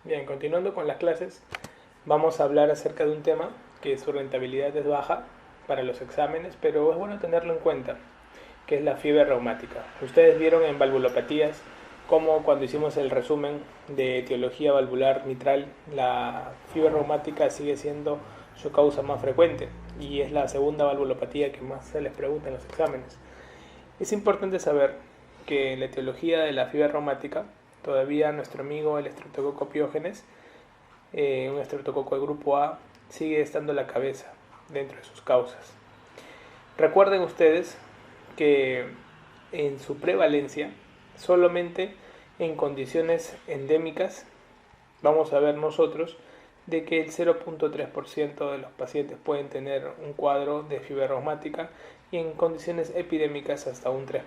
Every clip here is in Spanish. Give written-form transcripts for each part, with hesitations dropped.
Bien, continuando con las clases, vamos a hablar acerca de un tema que su rentabilidad es baja para los exámenes, pero es bueno tenerlo en cuenta, que es la fiebre reumática. Ustedes vieron en valvulopatías cómo cuando hicimos el resumen de etiología valvular mitral, la fiebre reumática sigue siendo su causa más frecuente y es la segunda valvulopatía que más se les pregunta en los exámenes. Es importante saber que en la etiología de la fiebre reumática, todavía nuestro amigo el Streptococcus pyogenes, un estreptococo de grupo A, sigue estando a la cabeza dentro de sus causas. Recuerden ustedes que en su prevalencia, solamente en condiciones endémicas, vamos a ver nosotros de que el 0.3% de los pacientes pueden tener un cuadro de fiebre reumática y en condiciones epidémicas hasta un 3%.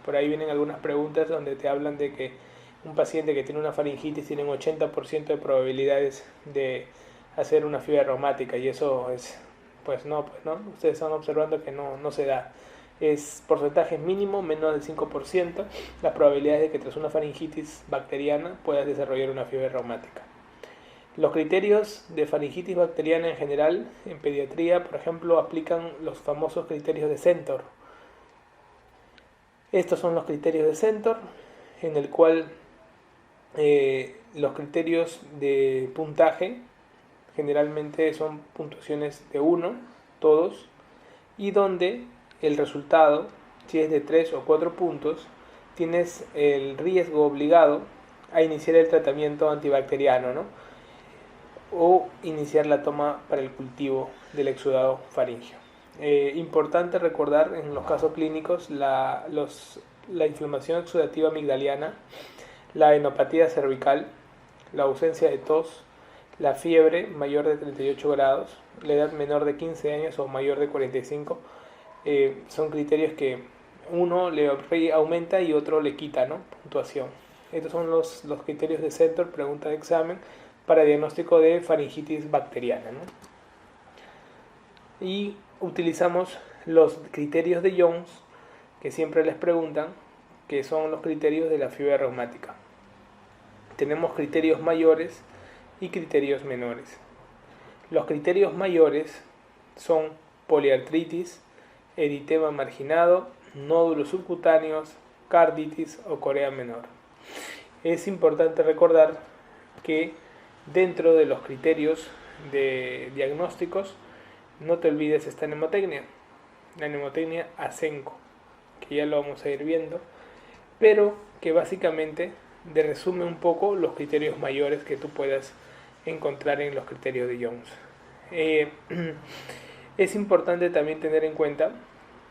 Por ahí vienen algunas preguntas donde te hablan de que un paciente que tiene una faringitis tiene un 80% de probabilidades de hacer una fiebre reumática y eso es, pues no, ustedes están observando que no se da. Es porcentaje mínimo, menos del 5%, las probabilidades de que tras una faringitis bacteriana puedas desarrollar una fiebre reumática. Los criterios de faringitis bacteriana en general, en pediatría, por ejemplo, aplican los famosos criterios de Centor. Estos son los criterios de Centor, en el cual los criterios de puntaje generalmente son puntuaciones de 1, todos, y donde el resultado, si es de 3 o 4 puntos, tienes el riesgo obligado a iniciar el tratamiento antibacteriano, ¿no? O iniciar la toma para el cultivo del exudado faríngeo. Importante recordar en los casos clínicos la inflamación exudativa amigdaliana, la enopatía cervical, la ausencia de tos, la fiebre mayor de 38 grados, la edad menor de 15 años o mayor de 45, son criterios que uno le aumenta y otro le quita, ¿no? Puntuación. Estos son los criterios de Centor, pregunta de examen, para diagnóstico de faringitis bacteriana, ¿no? Y utilizamos los criterios de Jones, que siempre les preguntan, que son los criterios de la fiebre reumática. Tenemos criterios mayores y criterios menores. Los criterios mayores son poliartritis, eritema marginado, nódulos subcutáneos, carditis o corea menor. Es importante recordar que dentro de los criterios de diagnósticos, no te olvides esta mnemotecnia, la mnemotecnia ASENCO, que ya lo vamos a ir viendo, pero que básicamente resume un poco los criterios mayores que tú puedas encontrar en los criterios de Jones. Es importante también tener en cuenta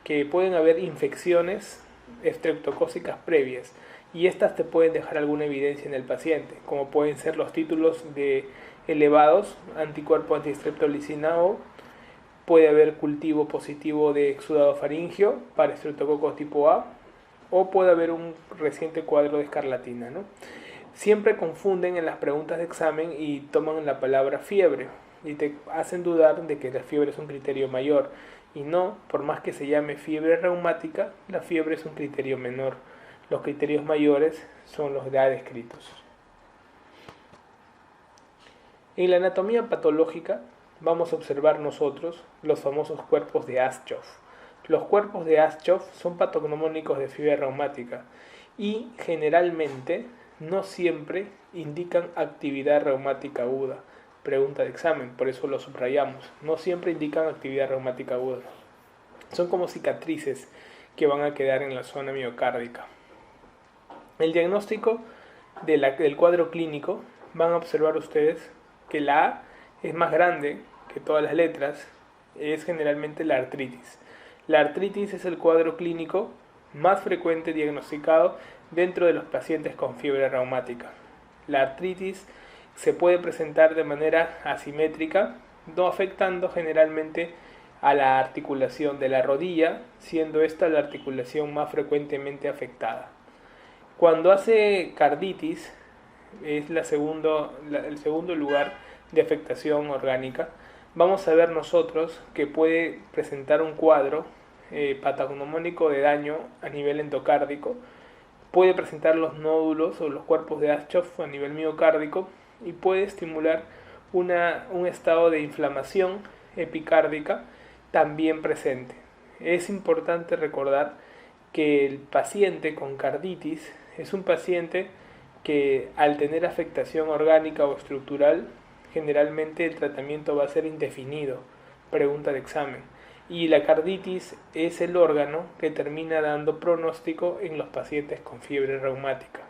que pueden haber infecciones estreptocócicas previas y estas te pueden dejar alguna evidencia en el paciente, como pueden ser los títulos de elevados, anticuerpo antistreptolicina O, puede haber cultivo positivo de exudado faríngeo para estreptococos tipo A, o puede haber un reciente cuadro de escarlatina, ¿no? Siempre confunden en las preguntas de examen y toman la palabra fiebre y te hacen dudar de que la fiebre es un criterio mayor. Y no, por más que se llame fiebre reumática, la fiebre es un criterio menor. Los criterios mayores son los ya descritos. En la anatomía patológica vamos a observar nosotros los famosos cuerpos de Aschoff. Los cuerpos de Aschoff son patognomónicos de fiebre reumática y generalmente no siempre indican actividad reumática aguda. Pregunta de examen, por eso lo subrayamos. No siempre indican actividad reumática aguda. Son como cicatrices que van a quedar en la zona miocárdica. El diagnóstico del cuadro clínico, van a observar ustedes que la A es más grande que todas las letras, es generalmente la artritis. La artritis es el cuadro clínico más frecuente diagnosticado dentro de los pacientes con fiebre reumática. La artritis se puede presentar de manera asimétrica, no afectando generalmente a la articulación de la rodilla, siendo esta la articulación más frecuentemente afectada. Cuando hace carditis, es el segundo lugar de afectación orgánica, vamos a ver nosotros que puede presentar un cuadro patognomónico de daño a nivel endocárdico, puede presentar los nódulos o los cuerpos de Aschoff a nivel miocárdico y puede estimular un estado de inflamación epicárdica también presente. Es importante recordar que el paciente con carditis es un paciente que al tener afectación orgánica o estructural, generalmente el tratamiento va a ser indefinido, pregunta de examen. Y la carditis es el órgano que termina dando pronóstico en los pacientes con fiebre reumática.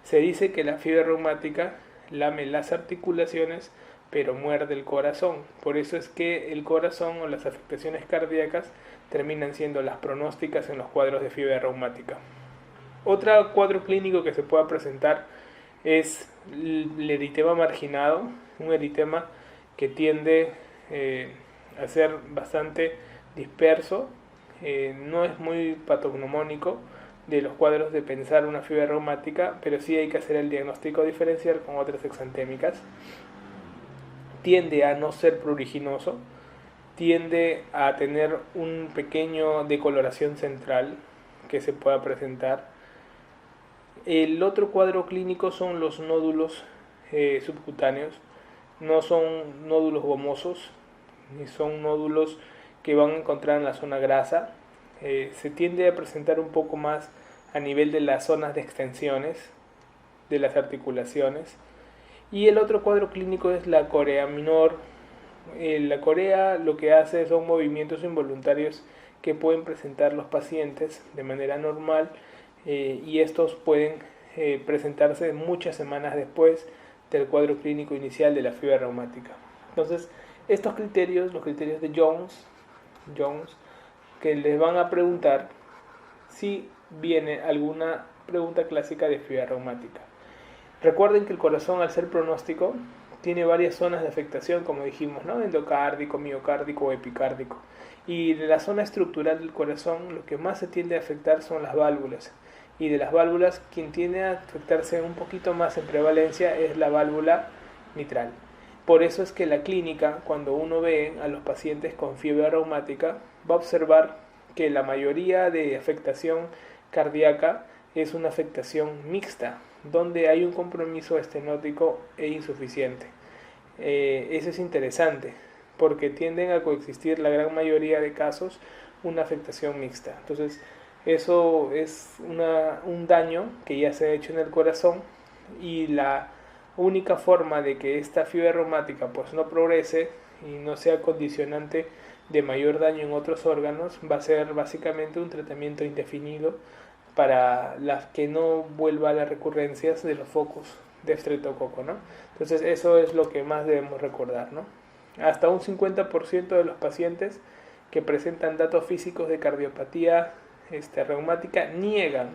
Se dice que la fiebre reumática lame las articulaciones, pero muerde el corazón. Por eso es que el corazón o las afectaciones cardíacas terminan siendo las pronósticas en los cuadros de fiebre reumática. Otro cuadro clínico que se pueda presentar es el eritema marginado, un eritema que tiende a ser bastante disperso, no es muy patognomónico de los cuadros de pensar una fiebre reumática, pero sí hay que hacer el diagnóstico diferencial con otras exantémicas. Tiende a no ser pruriginoso, tiende a tener un pequeño decoloración central que se pueda presentar. El otro cuadro clínico son los nódulos subcutáneos. No son nódulos gomosos, ni son nódulos que van a encontrar en la zona grasa. Se tiende a presentar un poco más a nivel de las zonas de extensiones de las articulaciones. Y el otro cuadro clínico es la corea minor. La corea lo que hace son movimientos involuntarios que pueden presentar los pacientes de manera normal, y estos pueden presentarse muchas semanas después del cuadro clínico inicial de la fiebre reumática. Entonces, estos criterios, los criterios de Jones, que les van a preguntar si viene alguna pregunta clásica de fiebre reumática. Recuerden que el corazón, al ser pronóstico, tiene varias zonas de afectación, como dijimos, ¿no? Endocárdico, miocárdico o epicárdico. Y de la zona estructural del corazón, lo que más se tiende a afectar son las válvulas. Y de las válvulas, quien tiende a afectarse un poquito más en prevalencia es la válvula mitral. Por eso es que la clínica, cuando uno ve a los pacientes con fiebre reumática, va a observar que la mayoría de afectación cardíaca es una afectación mixta, donde hay un compromiso estenótico e insuficiente. Eso es interesante, porque tienden a coexistir la gran mayoría de casos una afectación mixta. Entonces, eso es un daño que ya se ha hecho en el corazón, y la única forma de que esta fiebre reumática pues no progrese y no sea condicionante de mayor daño en otros órganos va a ser básicamente un tratamiento indefinido para las que no vuelva a las recurrencias de los focos de estreptococo, ¿no? Entonces eso es lo que más debemos recordar, ¿no? Hasta un 50% de los pacientes que presentan datos físicos de cardiopatía reumática niegan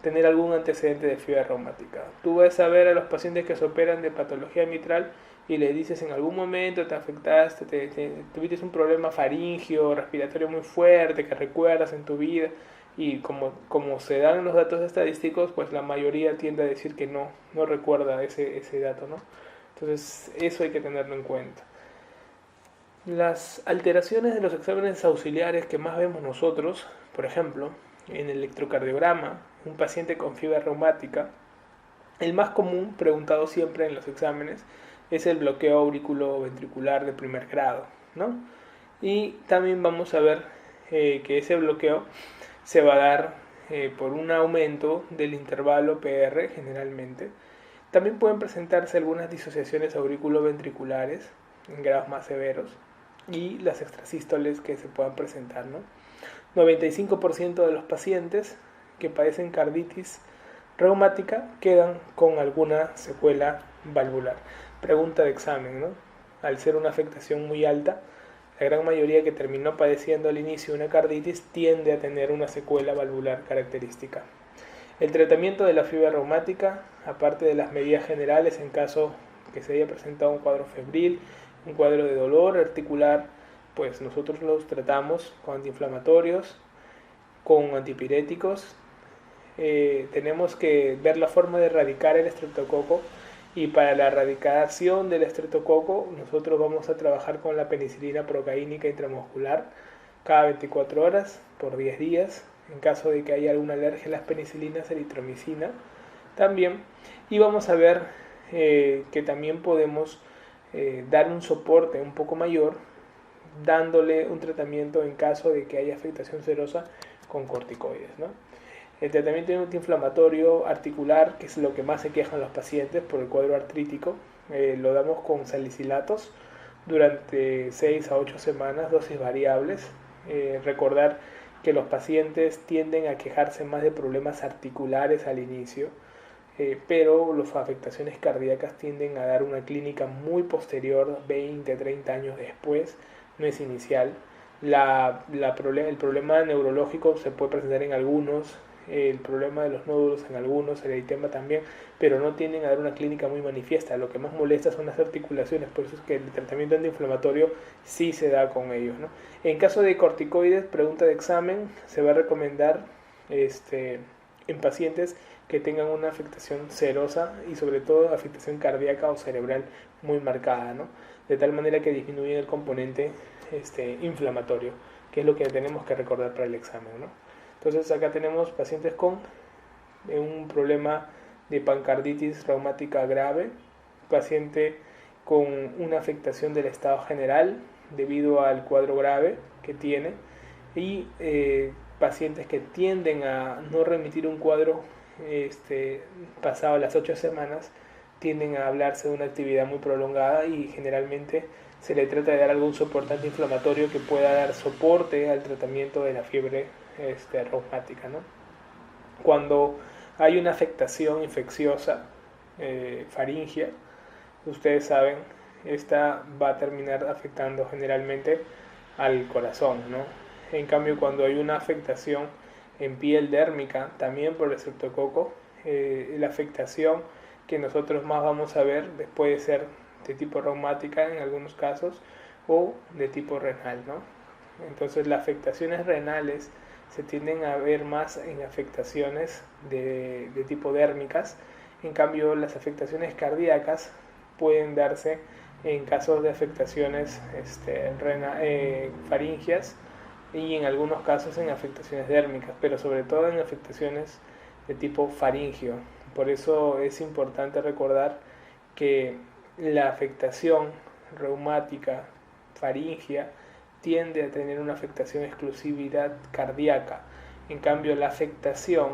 tener algún antecedente de fiebre reumática. Tú vas a ver a los pacientes que se operan de patología mitral y le dices en algún momento te afectaste, tuviste un problema faringio, respiratorio muy fuerte que recuerdas en tu vida, y como se dan los datos estadísticos, pues la mayoría tiende a decir que no recuerda ese dato, ¿no? Entonces eso hay que tenerlo en cuenta. Las alteraciones de los exámenes auxiliares que más vemos nosotros, por ejemplo, en el electrocardiograma, un paciente con fiebre reumática, el más común, preguntado siempre en los exámenes, es el bloqueo auriculoventricular de primer grado, ¿no? Y también vamos a ver que ese bloqueo se va a dar por un aumento del intervalo PR generalmente. También pueden presentarse algunas disociaciones auriculoventriculares en grados más severos y las extrasístoles que se puedan presentar, ¿no? 95% de los pacientes que padecen carditis reumática quedan con alguna secuela valvular. Pregunta de examen, ¿no? Al ser una afectación muy alta, la gran mayoría que terminó padeciendo al inicio una carditis tiende a tener una secuela valvular característica. El tratamiento de la fiebre reumática, aparte de las medidas generales en caso que se haya presentado un cuadro febril, un cuadro de dolor articular, pues nosotros los tratamos con antiinflamatorios, con antipiréticos. Tenemos que ver la forma de erradicar el estreptococo, y para la erradicación del estreptococo nosotros vamos a trabajar con la penicilina procaínica intramuscular cada 24 horas por 10 días, en caso de que haya alguna alergia a las penicilinas, eritromicina también, y vamos a ver que también podemos dar un soporte un poco mayor dándole un tratamiento en caso de que haya afectación serosa con corticoides, ¿no? El tratamiento antiinflamatorio articular, que es lo que más se quejan los pacientes por el cuadro artrítico, lo damos con salicilatos durante 6 a 8 semanas, dosis variables. Recordar que los pacientes tienden a quejarse más de problemas articulares al inicio, pero las afectaciones cardíacas tienden a dar una clínica muy posterior, 20, 30 años después, no es inicial. El problema neurológico se puede presentar en algunos, el problema de los nódulos en algunos, el eritema también, pero no tienden a dar una clínica muy manifiesta. Lo que más molesta son las articulaciones, por eso es que el tratamiento antiinflamatorio sí se da con ellos, ¿no? En caso de corticoides, pregunta de examen, se va a recomendar en pacientes que tengan una afectación serosa y sobre todo afectación cardíaca o cerebral muy marcada, ¿no? De tal manera que disminuye el componente inflamatorio, que es lo que tenemos que recordar para el examen, ¿no? Entonces acá tenemos pacientes con un problema de pancarditis reumática grave, paciente con una afectación del estado general debido al cuadro grave que tiene y pacientes que tienden a no remitir un cuadro pasado las 8 semanas, tienden a hablarse de una actividad muy prolongada y generalmente se le trata de dar algún soporte antiinflamatorio que pueda dar soporte al tratamiento de la fiebre reumática, ¿no? Cuando hay una afectación infecciosa faringia, ustedes saben, esta va a terminar afectando generalmente al corazón, ¿no? En cambio, cuando hay una afectación en piel dérmica, también por el estreptococo, la afectación que nosotros más vamos a ver puede ser de tipo reumática en algunos casos o de tipo renal, ¿no? Entonces las afectaciones renales se tienden a ver más en afectaciones de tipo dérmicas, en cambio las afectaciones cardíacas pueden darse en casos de afectaciones faringias y en algunos casos en afectaciones dérmicas, pero sobre todo en afectaciones de tipo faringio. Por eso es importante recordar que la afectación reumática faringia tiende a tener una afectación exclusividad cardíaca. En cambio, la afectación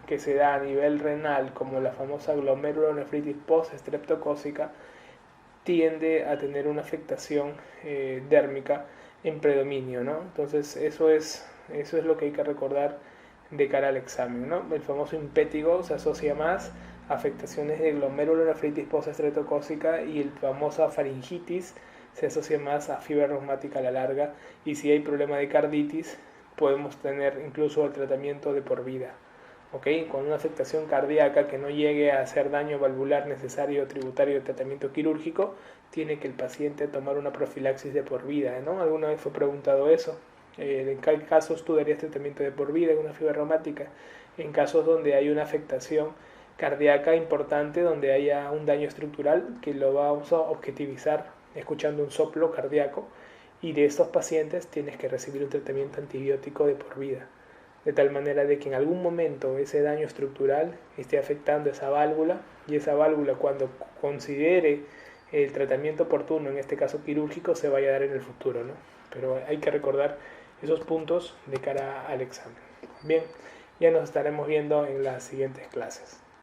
que se da a nivel renal, como la famosa glomerulonefritis post-estreptocócica, tiende a tener una afectación dérmica en predominio, ¿no? Entonces, eso es lo que hay que recordar de cara al examen, ¿no? El famoso impétigo se asocia más a afectaciones de glomerulonefritis post-estreptocócica y el famosa faringitis se asocia más a fiebre reumática a la larga, y si hay problema de carditis podemos tener incluso el tratamiento de por vida, ¿ok? Con una afectación cardíaca que no llegue a hacer daño valvular necesario tributario de tratamiento quirúrgico, tiene que el paciente tomar una profilaxis de por vida, ¿no? Alguna vez fue preguntado eso. ¿En qué casos tú darías tratamiento de por vida en una fiebre reumática? En casos donde hay una afectación cardíaca importante, donde haya un daño estructural, que lo vamos a objetivizar escuchando un soplo cardíaco, y de estos pacientes tienes que recibir un tratamiento antibiótico de por vida, de tal manera de que en algún momento ese daño estructural esté afectando esa válvula, y esa válvula, cuando considere el tratamiento oportuno, en este caso quirúrgico, se vaya a dar en el futuro, ¿no? Pero hay que recordar esos puntos de cara al examen. Bien, ya nos estaremos viendo en las siguientes clases.